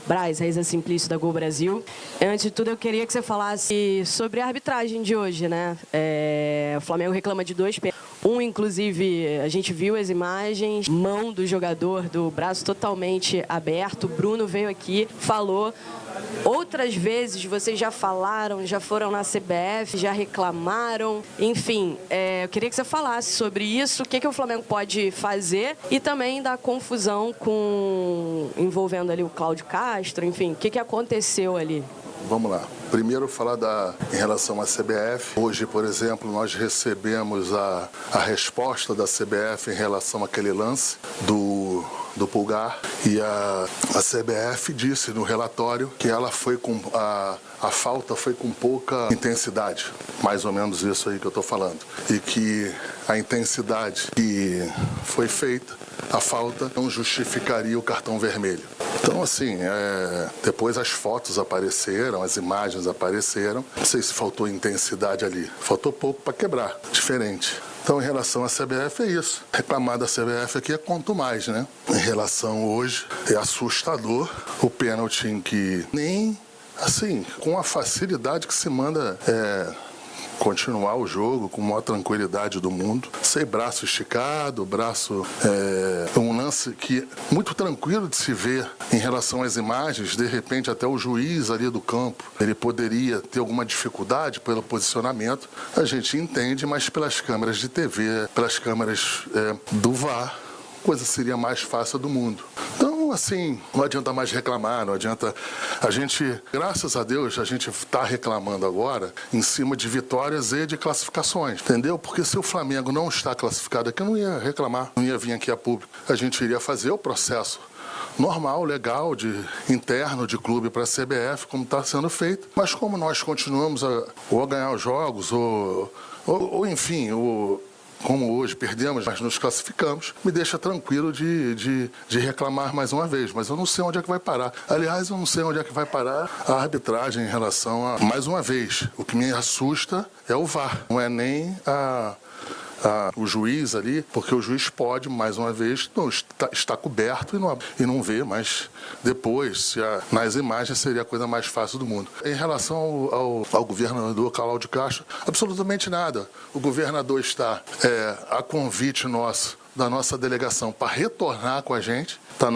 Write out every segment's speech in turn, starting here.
Braz, Raíza Simplício, da Gol Brasil. Antes de tudo, eu queria que você falasse sobre a arbitragem de hoje, né? O Flamengo reclama de 2 pênaltis. Inclusive, a gente viu as imagens, mão do jogador, do braço totalmente aberto. O Bruno veio aqui, falou. Outras vezes vocês já falaram, já foram na CBF, já reclamaram. Enfim, eu queria que você falasse sobre isso, o que o Flamengo pode fazer e também da confusão envolvendo ali o Cláudio Castro, enfim, o que aconteceu ali? Vamos lá. Primeiro falar em relação à CBF. Hoje, por exemplo, nós recebemos a resposta da CBF em relação àquele lance do Pulgar, e a CBF disse no relatório que ela foi a falta foi com pouca intensidade, mais ou menos isso aí que eu estou falando, e que a intensidade que foi feita, a falta, não justificaria o cartão vermelho. Então, assim, depois as fotos apareceram, as imagens apareceram, não sei se faltou intensidade ali, faltou pouco para quebrar, diferente. Então, em relação à CBF, é isso. Reclamar da CBF aqui é quanto mais, né? Em relação hoje, é assustador o pênalti em que nem, assim, com a facilidade que se manda continuar o jogo com a maior tranquilidade do mundo, sem braço esticado, um lance que muito tranquilo de se ver em relação às imagens. De repente até o juiz ali do campo, ele poderia ter alguma dificuldade pelo posicionamento, a gente entende, mas pelas câmeras de TV, pelas câmeras do VAR, coisa seria mais fácil do mundo. Então, assim, não adianta mais reclamar, não adianta. A gente, graças a Deus, a gente está reclamando agora em cima de vitórias e de classificações, entendeu? Porque se o Flamengo não está classificado aqui, eu não ia reclamar, não ia vir aqui a público. A gente iria fazer o processo normal, legal, interno de clube para a CBF, como está sendo feito. Mas como nós continuamos a ganhar os jogos, ou enfim, como hoje perdemos, mas nos classificamos, me deixa tranquilo de reclamar mais uma vez. Mas eu não sei onde é que vai parar. Aliás, eu não sei onde é que vai parar a arbitragem em relação a, mais uma vez, o que me assusta é o VAR. Não é nem o juiz ali, porque o juiz pode, mais uma vez, está coberto e não vê, mas depois, nas imagens, seria a coisa mais fácil do mundo. Em relação ao governador Cláudio Castro, absolutamente nada. O governador está a convite nosso, da nossa delegação, para retornar com a gente, está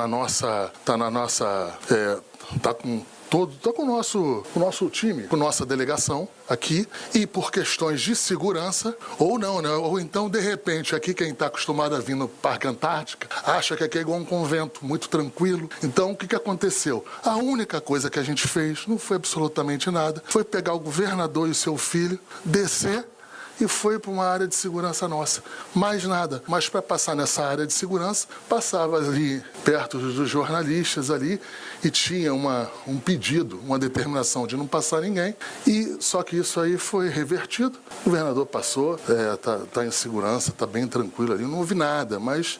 com o nosso time, com nossa delegação aqui, e por questões de segurança, ou não, né? Ou então, de repente, aqui quem está acostumado a vir no Parque Antártica, acha que aqui é igual um convento, muito tranquilo. Então, o que aconteceu? A única coisa que a gente fez, não foi absolutamente nada, foi pegar o governador e o seu filho, descer e foi para uma área de segurança nossa. Mais nada. Mas para passar nessa área de segurança, passava ali perto dos jornalistas ali e tinha um pedido, uma determinação de não passar ninguém. E só que isso aí foi revertido. O governador passou, tá em segurança, está bem tranquilo ali. Não houve nada, mas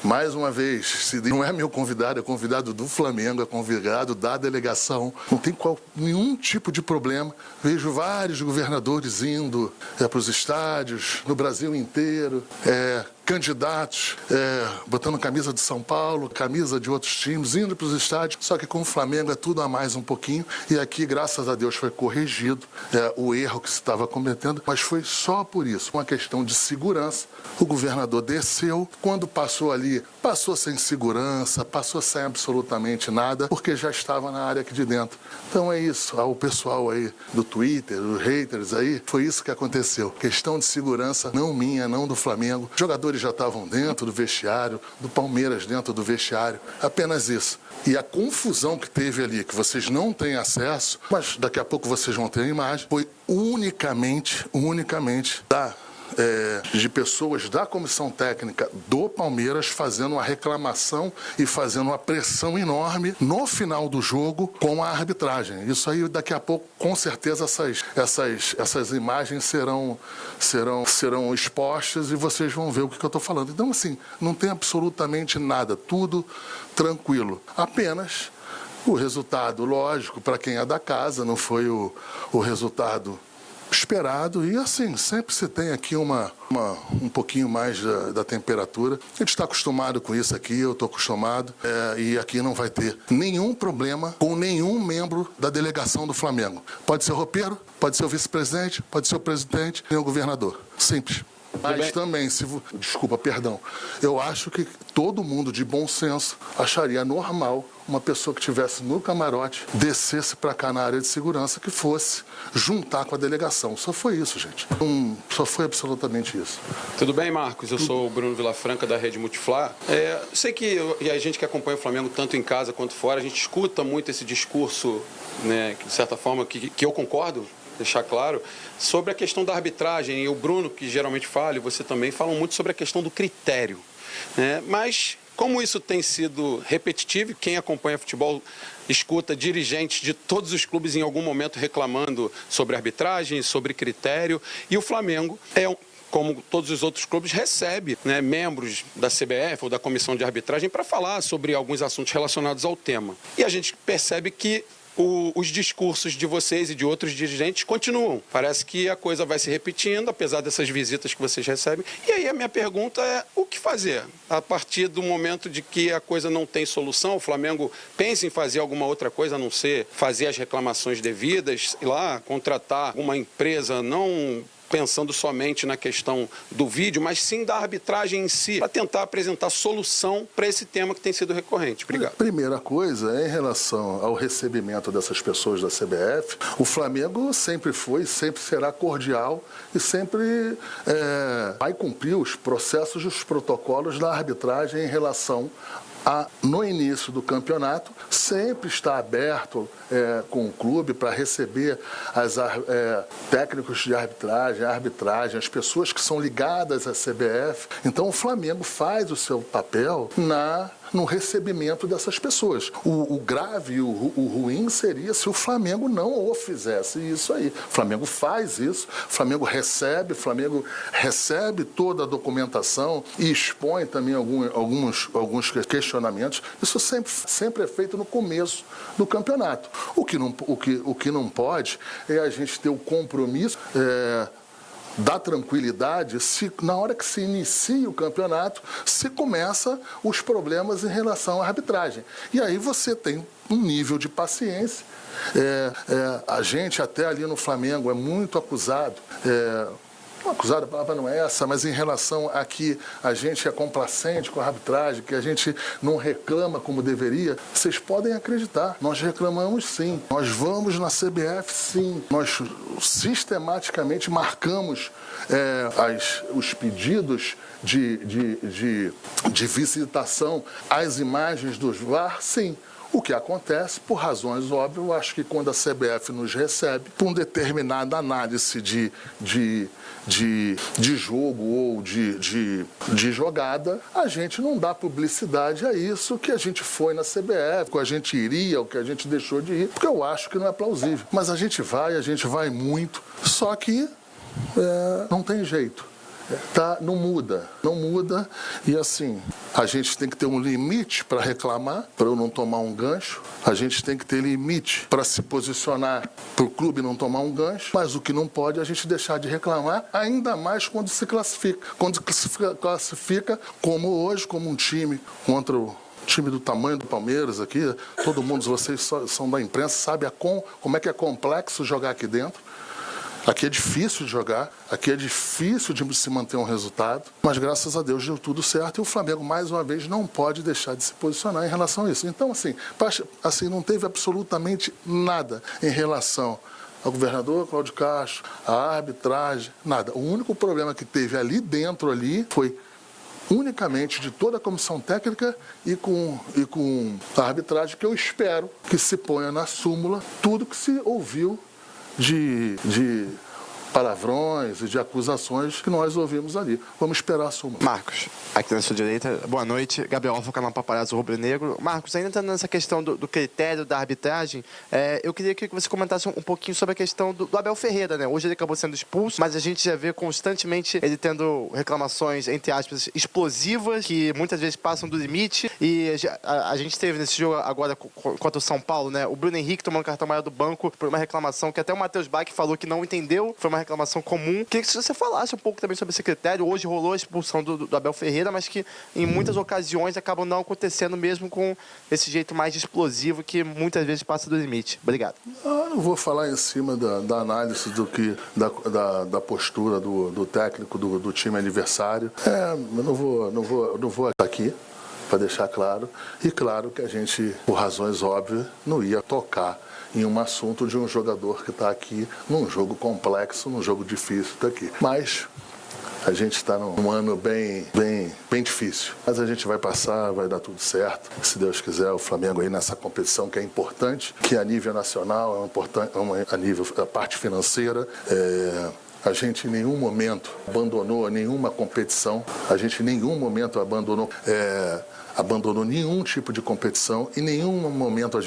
mais uma vez, se não é meu convidado, é convidado do Flamengo, é convidado da delegação, não tem nenhum tipo de problema. Vejo vários governadores indo para os estádios, no Brasil inteiro, candidatos botando camisa de São Paulo, camisa de outros times, indo para os estádios, só que com o Flamengo é tudo a mais um pouquinho, e aqui, graças a Deus, foi corrigido o erro que se estava cometendo, mas foi só por isso, uma questão de segurança. O governador desceu, quando passou ali, passou sem segurança, passou sem absolutamente nada, porque já estava na área aqui de dentro. Então é isso, o pessoal aí do Twitter, os haters aí, foi isso que aconteceu. Questão de segurança, não minha, não do Flamengo. Jogadores já estavam dentro do vestiário, do Palmeiras dentro do vestiário, apenas isso. E a confusão que teve ali, que vocês não têm acesso, mas daqui a pouco vocês vão ter a imagem, foi unicamente de pessoas da comissão técnica do Palmeiras fazendo uma reclamação e fazendo uma pressão enorme no final do jogo com a arbitragem. Isso aí, daqui a pouco, com certeza, essas imagens serão expostas e vocês vão ver o que eu estou falando. Então, assim, não tem absolutamente nada, tudo tranquilo. Apenas o resultado, lógico, para quem é da casa, não foi o resultado esperado. E assim, sempre se tem aqui um pouquinho mais da temperatura. A gente está acostumado com isso aqui, eu estou acostumado. E aqui não vai ter nenhum problema com nenhum membro da delegação do Flamengo. Pode ser o roupeiro, pode ser o vice-presidente, pode ser o presidente e o governador. Simples. Mas também, eu acho que todo mundo de bom senso acharia normal uma pessoa que estivesse no camarote descesse para cá na área de segurança, que fosse juntar com a delegação. Só foi isso, gente. Só foi absolutamente isso. Tudo bem, Marcos? Eu sou o Bruno Vilafranca, da Rede Multiflá. Sei que a gente que acompanha o Flamengo tanto em casa quanto fora, a gente escuta muito esse discurso, né, de certa forma, que eu concordo, deixar claro, sobre a questão da arbitragem. E o Bruno, que geralmente fala, e você também, falam muito sobre a questão do critério, né? Mas como isso tem sido repetitivo, e quem acompanha futebol escuta dirigentes de todos os clubes em algum momento reclamando sobre arbitragem, sobre critério, e o Flamengo como todos os outros clubes, recebe, né, membros da CBF ou da comissão de arbitragem para falar sobre alguns assuntos relacionados ao tema. E a gente percebe que os discursos de vocês e de outros dirigentes continuam. Parece que a coisa vai se repetindo, apesar dessas visitas que vocês recebem. E aí a minha pergunta é, o que fazer? A partir do momento de que a coisa não tem solução, o Flamengo pensa em fazer alguma outra coisa, a não ser fazer as reclamações devidas, ir lá, contratar uma empresa, não pensando somente na questão do vídeo, mas sim da arbitragem em si, para tentar apresentar solução para esse tema que tem sido recorrente. Obrigado. Primeira coisa, em relação ao recebimento dessas pessoas da CBF, o Flamengo sempre foi, sempre será cordial e sempre vai cumprir os processos e os protocolos da arbitragem em relação no início do campeonato, sempre está aberto com o clube para receber técnicos de arbitragem, as pessoas que são ligadas à CBF. Então o Flamengo faz o seu papel no recebimento dessas pessoas. O grave, o ruim seria se o Flamengo não o fizesse isso aí. O Flamengo faz isso, o Flamengo recebe toda a documentação e expõe também alguns questionamentos. Isso sempre é feito no começo do campeonato. O que não pode é a gente ter o compromisso da tranquilidade na hora que se inicia o campeonato, se começa os problemas em relação à arbitragem. E aí você tem um nível de paciência. A gente até ali no Flamengo é muito acusado. Acusado, a palavra não é essa, mas em relação a que a gente é complacente com a arbitragem, que a gente não reclama como deveria, vocês podem acreditar, nós reclamamos sim, nós vamos na CBF sim, nós sistematicamente marcamos os pedidos de visitação às imagens dos VAR, sim. O que acontece, por razões óbvias, eu acho que quando a CBF nos recebe, por uma determinada análise de jogo ou de jogada, a gente não dá publicidade a isso que a gente foi na CBF, que a gente iria, ou que a gente deixou de ir, porque eu acho que não é plausível. Mas a gente vai muito, só que não tem jeito. Não muda, e assim, a gente tem que ter um limite para reclamar, para eu não tomar um gancho, a gente tem que ter limite para se posicionar, para o clube não tomar um gancho, mas o que não pode é a gente deixar de reclamar, ainda mais quando se classifica como hoje, como um time contra o time do tamanho do Palmeiras aqui, todo mundo, vocês são da imprensa, sabe como é que é complexo jogar aqui dentro. Aqui é difícil de jogar, aqui é difícil de se manter um resultado, mas graças a Deus deu tudo certo e o Flamengo, mais uma vez, não pode deixar de se posicionar em relação a isso. Então, assim não teve absolutamente nada em relação ao governador Cláudio Castro, à arbitragem, nada. O único problema que teve ali dentro foi unicamente de toda a comissão técnica e com a arbitragem, que eu espero que se ponha na súmula tudo que se ouviu de palavrões e de acusações que nós ouvimos ali. Vamos esperar a súmula. Marcos, aqui na sua direita, boa noite. Gabriel Alfa, canal Paparazzo Rubro Negro. Marcos, ainda entrando nessa questão do critério da arbitragem, eu queria que você comentasse um pouquinho sobre a questão do Abel Ferreira, né? Hoje ele acabou sendo expulso, mas a gente já vê constantemente ele tendo reclamações, entre aspas, explosivas, que muitas vezes passam do limite. E a gente teve nesse jogo agora contra o São Paulo, né? O Bruno Henrique tomando cartão amarelo do banco por uma reclamação que até o Matheus Bach falou que não entendeu. Foi uma reclamação comum. Queria que você falasse um pouco também sobre esse critério. Hoje rolou a expulsão do Abel Ferreira, mas que em muitas ocasiões acabam não acontecendo mesmo com esse jeito mais explosivo que muitas vezes passa do limite. Obrigado. Eu não vou falar em cima da análise da postura do técnico do time adversário. Eu não vou aqui para deixar claro. E claro que a gente, por razões óbvias, não ia tocar em um assunto de um jogador que está aqui num jogo complexo, num jogo difícil daqui. Mas a gente está num ano bem difícil. Mas a gente vai passar, vai dar tudo certo. Se Deus quiser, o Flamengo aí nessa competição que é importante, que a nível nacional é importante, a nível da parte financeira. A gente em nenhum momento abandonou nenhuma competição. A gente em nenhum momento abandonou nenhum tipo de competição. Em nenhum momento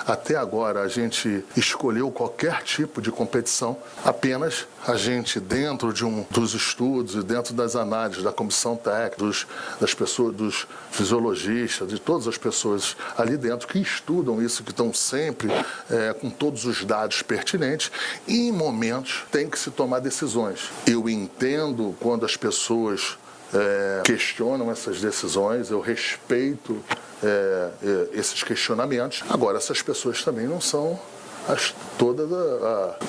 até agora, a gente escolheu qualquer tipo de competição. Apenas a gente, dentro dos estudos e dentro das análises da comissão técnica, das pessoas, dos fisiologistas, de todas as pessoas ali dentro que estudam isso, que estão sempre com todos os dados pertinentes, e em momentos tem que se tomar decisões. Eu entendo quando as pessoas questionam essas decisões, eu respeito esses questionamentos. Agora, essas pessoas também não são todas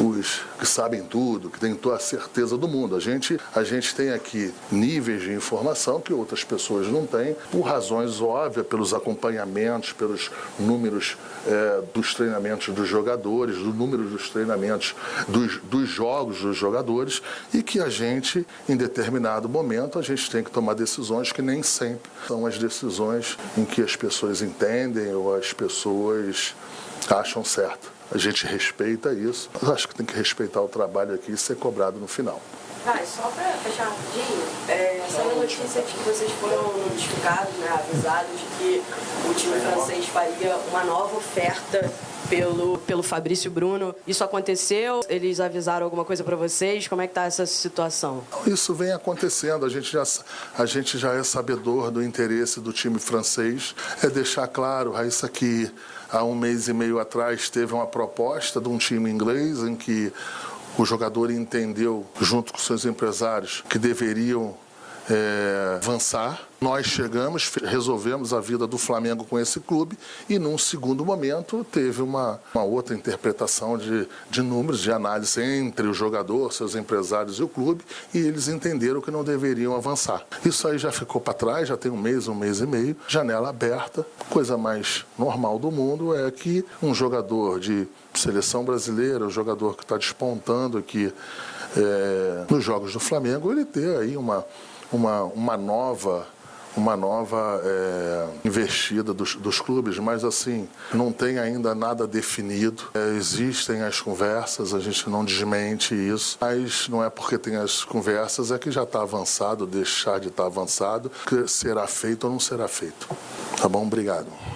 os que sabem tudo, que têm toda a certeza do mundo. A gente tem aqui níveis de informação que outras pessoas não têm, por razões óbvias, pelos acompanhamentos, pelos números dos treinamentos dos jogadores, do número dos treinamentos dos jogos dos jogadores, e que a gente, em determinado momento, a gente tem que tomar decisões que nem sempre são as decisões em que as pessoas entendem ou as pessoas acham certo. A gente respeita isso, mas acho que tem que respeitar o trabalho aqui e ser cobrado no final. Só para fechar rapidinho, saiu a notícia de que vocês foram notificados, avisados de que o time francês faria uma nova oferta pelo Fabrício Bruno. Isso aconteceu? Eles avisaram alguma coisa para vocês? Como é que está essa situação? Isso vem acontecendo. A gente já é sabedor do interesse do time francês. É deixar claro, Raíssa, que há 1 mês e meio atrás teve uma proposta de um time inglês em que o jogador entendeu, junto com seus empresários, que deveriam avançar. Nós chegamos, resolvemos a vida do Flamengo com esse clube e, num segundo momento, teve uma outra interpretação de números, de análise entre o jogador, seus empresários e o clube, e eles entenderam que não deveriam avançar. Isso aí já ficou para trás, já tem 1 mês e meio, janela aberta. Coisa mais normal do mundo é que um jogador de seleção brasileira, um jogador que está despontando aqui nos jogos do Flamengo, ele ter aí uma nova investida dos clubes, mas assim, não tem ainda nada definido. Existem as conversas, a gente não desmente isso, mas não é porque tem as conversas é que já está avançado, deixar de estar avançado, que será feito ou não será feito. Tá bom? Obrigado.